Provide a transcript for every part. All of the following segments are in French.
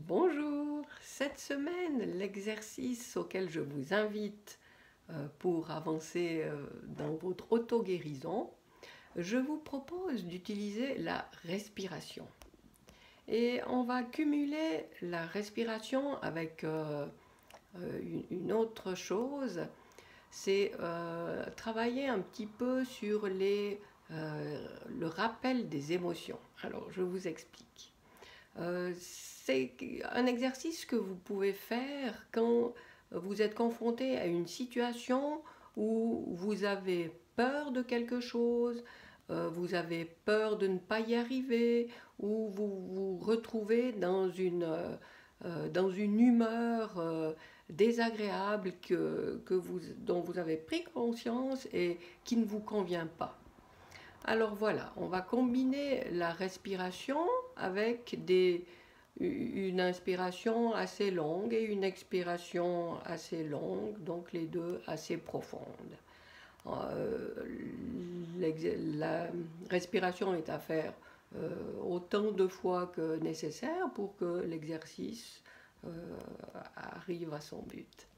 Bonjour, cette semaine, l'exercice auquel je vous invite pour avancer dans votre auto-guérison, je vous propose d'utiliser la respiration. Et on va cumuler la respiration avec une autre chose, c'est travailler un petit peu sur le rappel des émotions. Alors, je vous explique. C'est un exercice que vous pouvez faire quand vous êtes confronté à une situation où vous avez peur de quelque chose, vous avez peur de ne pas y arriver, ou vous vous retrouvez dans une humeur désagréable dont vous avez pris conscience et qui ne vous convient pas. Alors voilà, on va combiner la respiration avec une inspiration assez longue et une expiration assez longue, donc les deux assez profondes. La respiration est à faire autant de fois que nécessaire pour que l'exercice arrive à son but.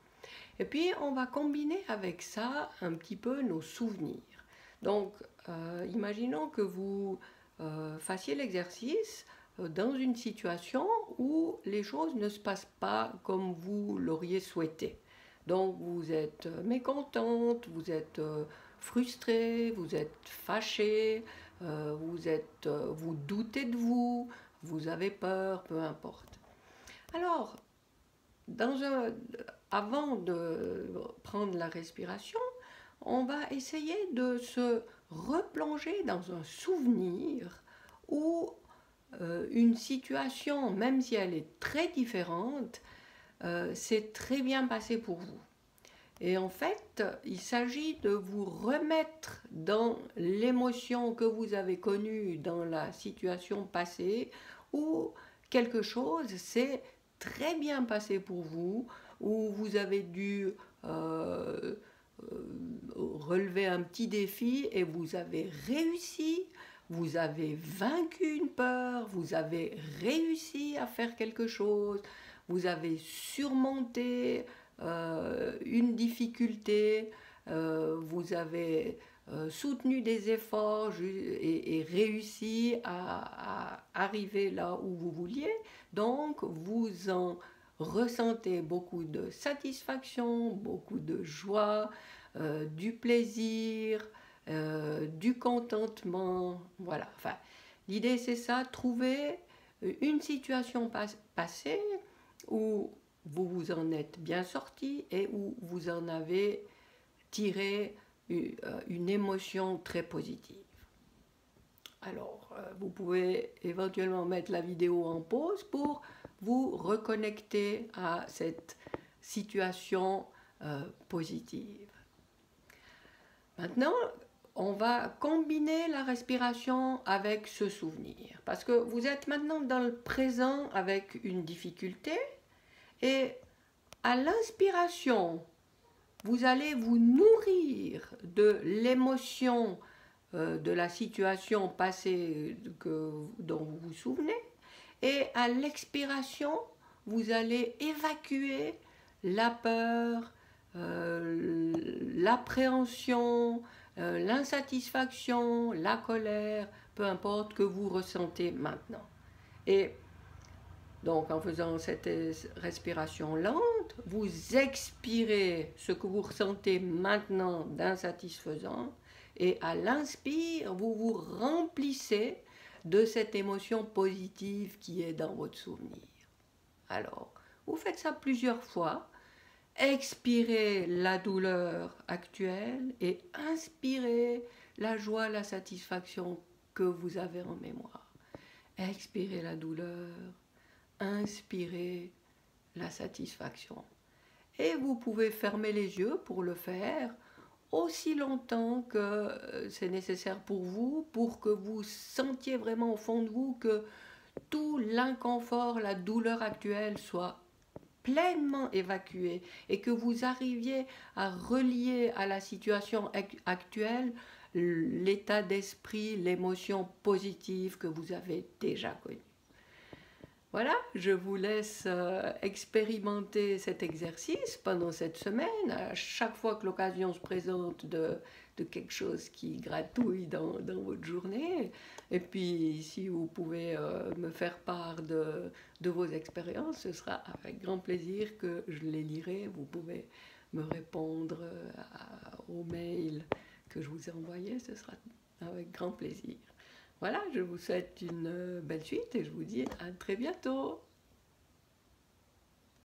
Et puis on va combiner avec ça un petit peu nos souvenirs. Donc imaginons que vous fassiez l'exercice dans une situation où les choses ne se passent pas comme vous l'auriez souhaité. Donc vous êtes mécontente, vous êtes frustrée, vous êtes fâchée, vous doutez de vous, vous avez peur, peu importe. Alors, avant de prendre la respiration, on va essayer de se replonger dans un souvenir où une situation, même si elle est très différente, s'est très bien passée pour vous. Et en fait, il s'agit de vous remettre dans l'émotion que vous avez connue dans la situation passée où quelque chose s'est très bien passé pour vous, où vous avez dû relever un petit défi et vous avez réussi, vous avez vaincu une peur, vous avez réussi à faire quelque chose, vous avez surmonté une difficulté, vous avez soutenu des efforts et réussi à arriver là où vous vouliez. Donc vous en ressentez beaucoup de satisfaction, beaucoup de joie, du plaisir, du contentement. Voilà. Enfin, l'idée c'est ça, trouver une situation passée où vous vous en êtes bien sorti et où vous en avez tiré une émotion très positive. Alors, vous pouvez éventuellement mettre la vidéo en pause pour vous reconnecter à cette situation positive. Maintenant, on va combiner la respiration avec ce souvenir. Parce que vous êtes maintenant dans le présent avec une difficulté et à l'inspiration, vous allez vous nourrir de l'émotion de la situation passée dont vous vous souvenez, et à l'expiration, vous allez évacuer la peur, l'appréhension, l'insatisfaction, la colère, peu importe que vous ressentez maintenant. Et donc en faisant cette respiration lente, vous expirez ce que vous ressentez maintenant d'insatisfaisant et à l'inspire, vous vous remplissez de cette émotion positive qui est dans votre souvenir. Alors, vous faites ça plusieurs fois. Expirez la douleur actuelle et inspirez la joie, la satisfaction que vous avez en mémoire. Expirez la douleur, inspirez la satisfaction. Et vous pouvez fermer les yeux pour le faire aussi longtemps que c'est nécessaire pour vous, pour que vous sentiez vraiment au fond de vous que tout l'inconfort, la douleur actuelle soit pleinement évacué et que vous arriviez à relier à la situation actuelle l'état d'esprit, l'émotion positive que vous avez déjà connue. Voilà, je vous laisse expérimenter cet exercice pendant cette semaine. À chaque fois que l'occasion se présente de quelque chose qui gratouille dans votre journée. Et puis, si vous pouvez me faire part de vos expériences, ce sera avec grand plaisir que je les lirai. Vous pouvez me répondre au mail que je vous ai envoyé, ce sera avec grand plaisir. Voilà, je vous souhaite une belle suite et je vous dis à très bientôt.